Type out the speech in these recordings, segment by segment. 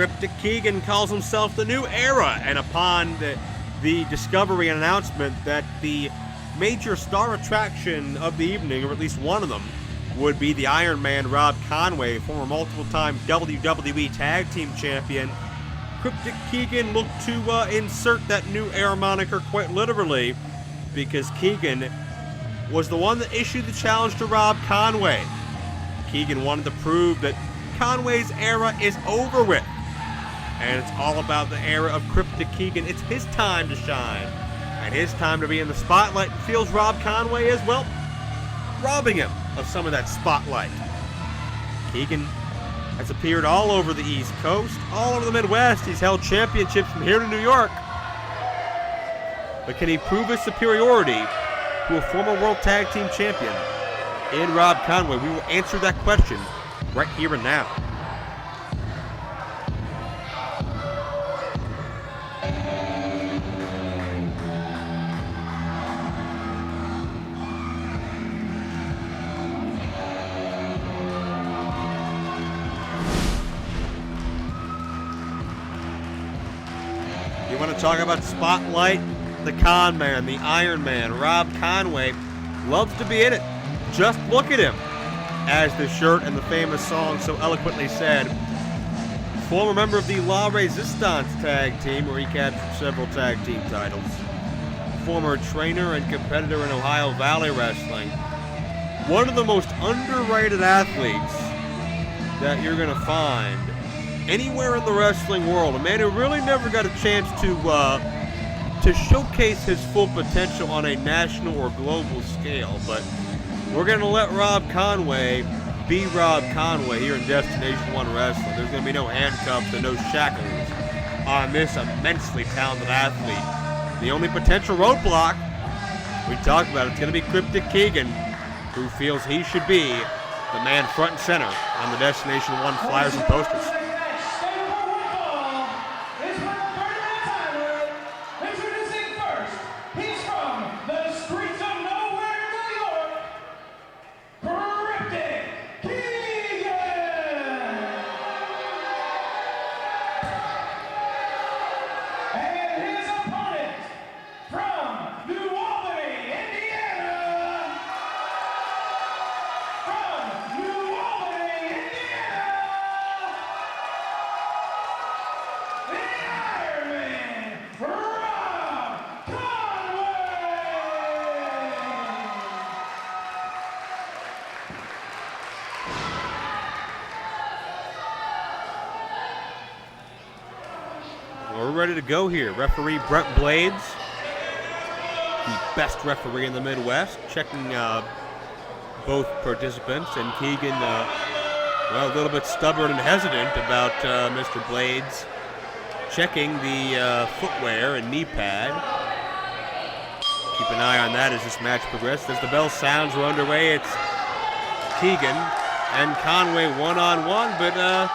Kriptic Keegan calls himself the New Era, and upon the discovery and announcement that the major star attraction of the evening, or at least one of them, would be the Iron Man Rob Conway, former multiple-time WWE Tag Team Champion, Kriptic Keegan looked to insert that New Era moniker quite literally, because Keegan was the one that issued the challenge to Rob Conway. Keegan wanted to prove that Conway's era is over with, and it's all about the era of Kriptic Keegan. It's his time to shine, and his time to be in the spotlight. Feels Rob Conway is, well, robbing him of some of that spotlight. Keegan has appeared all over the East Coast, all over the Midwest. He's held championships from here to New York. But can he prove his superiority to a former World Tag Team Champion in Rob Conway? We will answer that question right here and now. You want to talk about spotlight? The Con Man, the Iron Man, Rob Conway loves to be in it. Just look at him, as the shirt and the famous song so eloquently said. Former member of the La Resistance tag team, where he captured several tag team titles. Former trainer and competitor in Ohio Valley Wrestling. One of the most underrated athletes that you're going to find anywhere in the wrestling world. A man who really never got a chance to showcase his full potential on a national or global scale, but we're going to let Rob Conway be Rob Conway here in Destination 1 Wrestling. There's going to be no handcuffs and no shackles on this immensely talented athlete. The only potential roadblock, we talked about, it's going to be Kriptic Keegan, who feels he should be the man front and center on the Destination 1 flyers and posters. We're ready to go here. Referee Brent Blades, the best referee in the Midwest, checking both participants. And Keegan, well, a little bit stubborn and hesitant about Mr. Blades checking the footwear and knee pad. Keep an eye on that as this match progresses. As the bell sounds, we're underway. It's Keegan and Conway one-on-one, but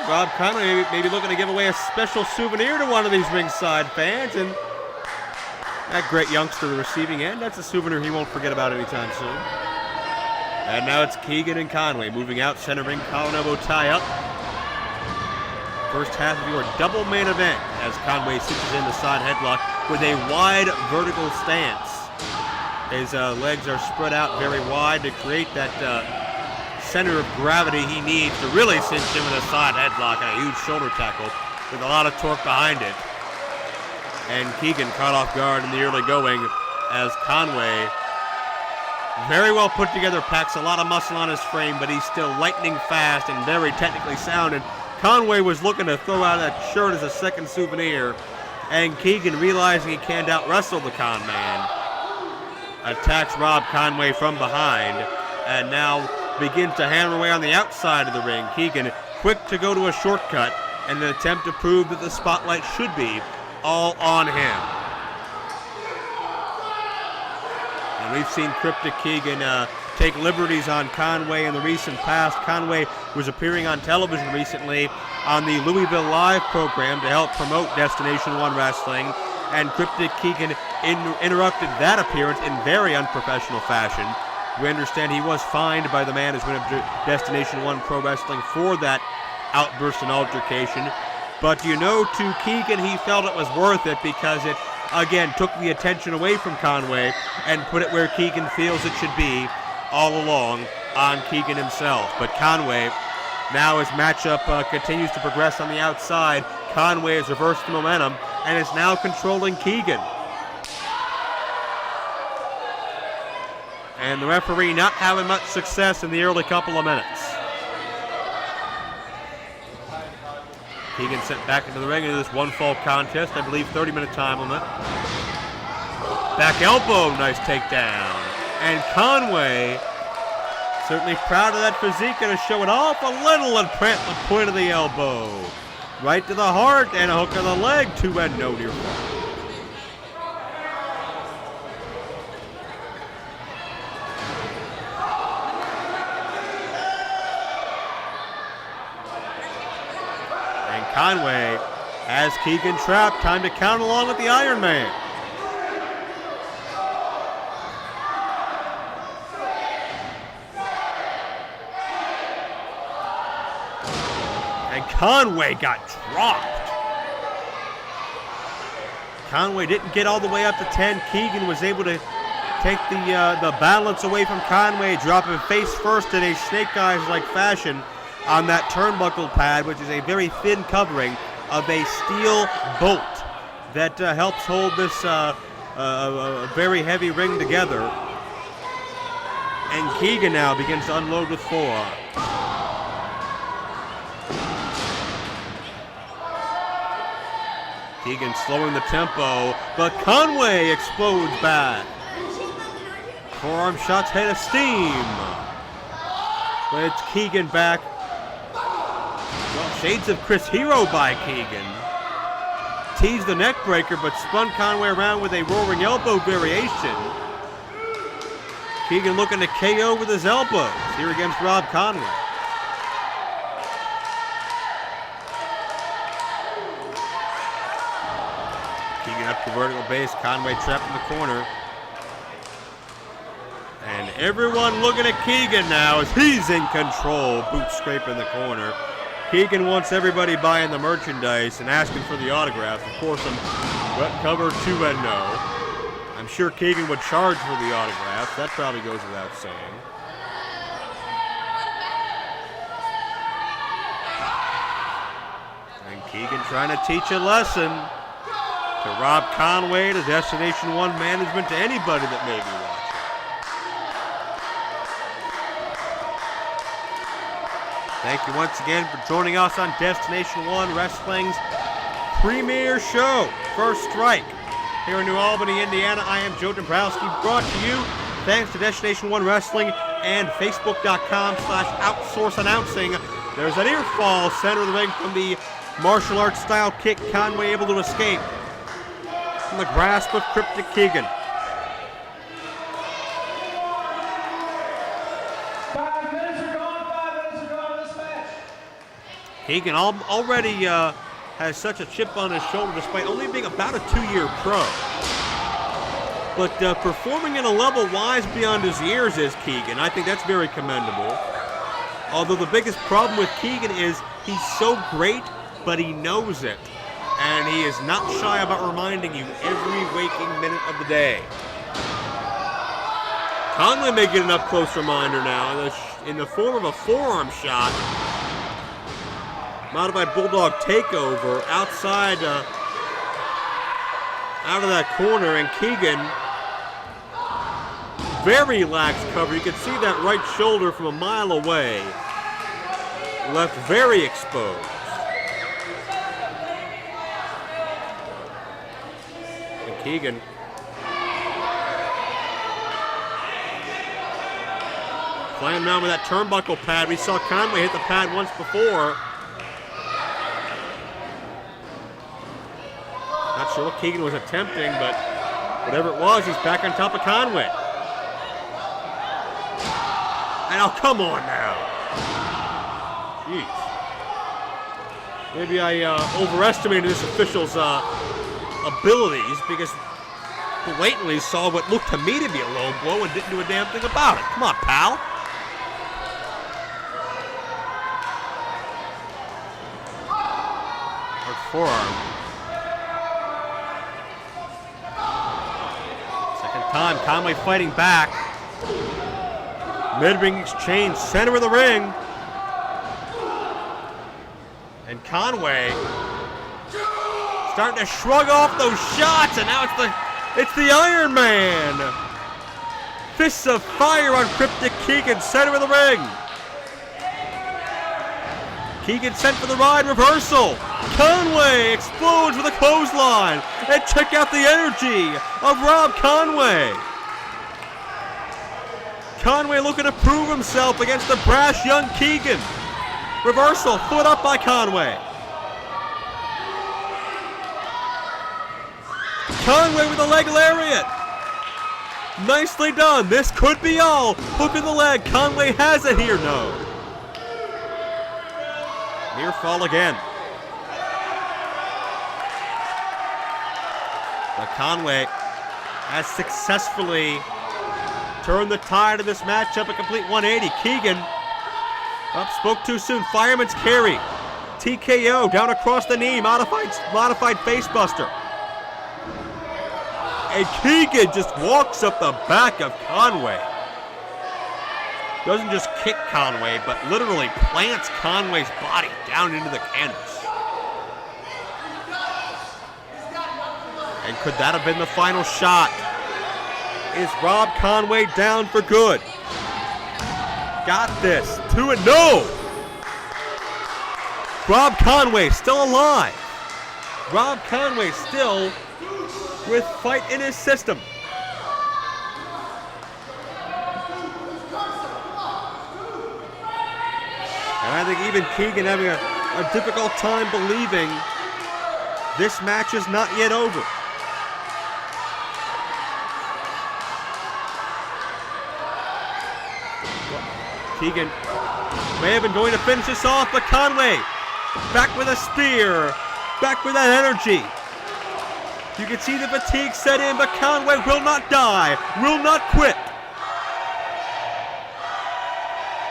Rob Conway may be looking to give away a special souvenir to one of these ringside fans, and that great youngster the receiving end, that's a souvenir he won't forget about anytime soon. And now it's Keegan and Conway moving out, center ring, collar and elbow tie up. First half of your double main event as Conway sits in the side headlock with a wide vertical stance. His legs are spread out very wide to create that center of gravity he needs to really cinch him with a side headlock and a huge shoulder tackle with a lot of torque behind it. And Keegan caught off guard in the early going as Conway, very well put together, packs a lot of muscle on his frame, but he's still lightning fast and very technically sound. And Conway was looking to throw out that shirt as a second souvenir, and Keegan, realizing he can't out-wrestle the Con Man, attacks Rob Conway from behind, and now begins to hammer away on the outside of the ring. Keegan quick to go to a shortcut in an attempt to prove that the spotlight should be all on him. And we've seen Kriptic Keegan take liberties on Conway in the recent past. Conway was appearing on television recently on the Louisville Live program to help promote Destination 1 Wrestling, and Kriptic Keegan interrupted that appearance in very unprofessional fashion. We understand he was fined by the man who's been at Destination 1 Pro Wrestling for that outburst and altercation. But to Keegan, he felt it was worth it because it, again, took the attention away from Conway and put it where Keegan feels it should be all along, on Keegan himself. But Conway, now his matchup continues to progress on the outside. Conway has reversed the momentum and is now controlling Keegan. And the referee not having much success in the early couple of minutes. Keegan sent back into the ring into this one-fall contest. I believe 30-minute time limit. Back elbow, nice takedown. And Conway, certainly proud of that physique, going to show it off a little and plant the point of the elbow. Right to the heart and a hook of the leg. 2-1 no near fall. Conway has Keegan trapped. Time to count along with the Iron Man. And Conway got dropped. Conway didn't get all the way up to 10. Keegan was able to take the balance away from Conway, drop him face first in a snake eyes-like fashion on that turnbuckle pad, which is a very thin covering of a steel bolt that helps hold this very heavy ring together. And Keegan now begins to unload with forearm. Keegan slowing the tempo, but Conway explodes back. Forearm shots head of steam. But it's Keegan back. Well, shades of Chris Hero by Keegan. Teased the neck breaker, but spun Conway around with a roaring elbow variation. Keegan looking to KO with his elbows here against Rob Conway. Keegan up to vertical base, Conway trapped in the corner. And everyone looking at Keegan now as he's in control. Boot scrape in the corner. Keegan wants everybody buying the merchandise and asking for the autographs. Of course, I'm cover 2-0. I'm sure Keegan would charge for the autographs. That probably goes without saying. And Keegan trying to teach a lesson to Rob Conway, to Destination 1 management, to anybody that may be watching. Thank you once again for joining us on Destination 1 Wrestling's premier show, First Strike. Here in New Albany, Indiana, I am Joe Dombrowski, brought to you thanks to Destination 1 Wrestling and Facebook.com/outsource announcing. There's an ear fall center of the ring from the martial arts style kick. Conway able to escape from the grasp of Kriptic Keegan. Keegan already has such a chip on his shoulder despite only being about a 2-year pro. But performing at a level wise beyond his years is Keegan. I think that's very commendable. Although the biggest problem with Keegan is he's so great, but he knows it. And he is not shy about reminding you every waking minute of the day. Conway may get an up-close reminder now in the form of a forearm shot. Modified Bulldog takeover outside, out of that corner, and Keegan, very lax cover. You can see that right shoulder from a mile away, left very exposed. And Keegan playing around with that turnbuckle pad. We saw Conway hit the pad once before. Not sure what Keegan was attempting, but whatever it was, he's back on top of Conway. And oh, come on now. Jeez. Maybe I overestimated this official's abilities because blatantly saw what looked to me to be a low blow and didn't do a damn thing about it. Come on, pal. or forearm. Second time, Conway fighting back. Mid-ring exchange, center of the ring. And Conway starting to shrug off those shots, and now it's the Iron Man. Fists of fire on Kriptic Keegan, center of the ring. Keegan sent for the ride reversal. Conway explodes with a clothesline. And check out the energy of Rob Conway. Conway looking to prove himself against the brash young Keegan. Reversal, foot up by Conway. Conway with a leg lariat. Nicely done. This could be all. Hook in the leg. Conway has it here. No. Near fall again. But Conway has successfully turned the tide of this matchup a complete 180. Keegan up, spoke too soon. Fireman's carry. TKO down across the knee. Modified facebuster. And Keegan just walks up the back of Conway. Doesn't just kick Conway, but literally plants Conway's body down into the canvas. And could that have been the final shot? Is Rob Conway down for good? Got this. 2-0. Rob Conway still alive. Rob Conway still with fight in his system. And I think even Keegan having a difficult time believing this match is not yet over. Keegan may have been going to finish this off, but Conway back with a spear, back with that energy. You can see the fatigue set in, but Conway will not die, will not quit.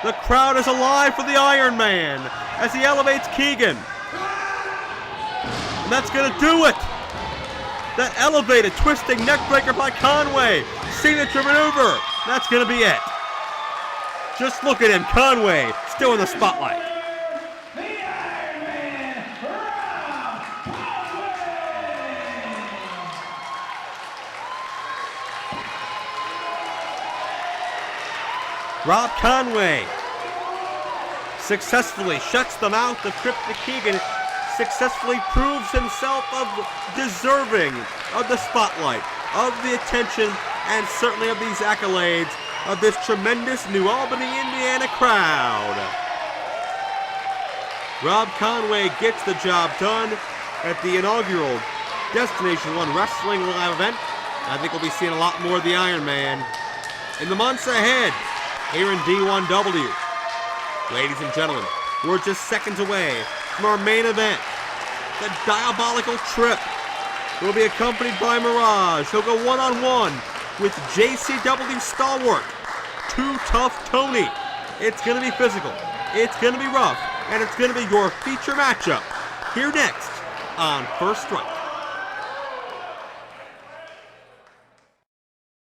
The crowd is alive for the Iron Man as he elevates Keegan. And that's going to do it. That elevated, twisting neckbreaker by Conway. Signature maneuver. That's going to be it. Just look at him, Conway, still in the spotlight. Rob Conway successfully shuts the mouth of Kriptic Keegan, successfully proves himself of deserving of the spotlight, of the attention, and certainly of these accolades of this tremendous New Albany, Indiana crowd. Rob Conway gets the job done at the inaugural Destination 1 Wrestling Live event. I think we'll be seeing a lot more of the Iron Man in the months ahead here in D1W. Ladies and gentlemen, we're just seconds away from our main event, the Diabolical Trip. We'll be accompanied by Mirage. He'll go one-on-one with JCW stalwart, Too Tough Tony. It's going to be physical, it's going to be rough, and it's going to be your feature matchup here next on First Strike.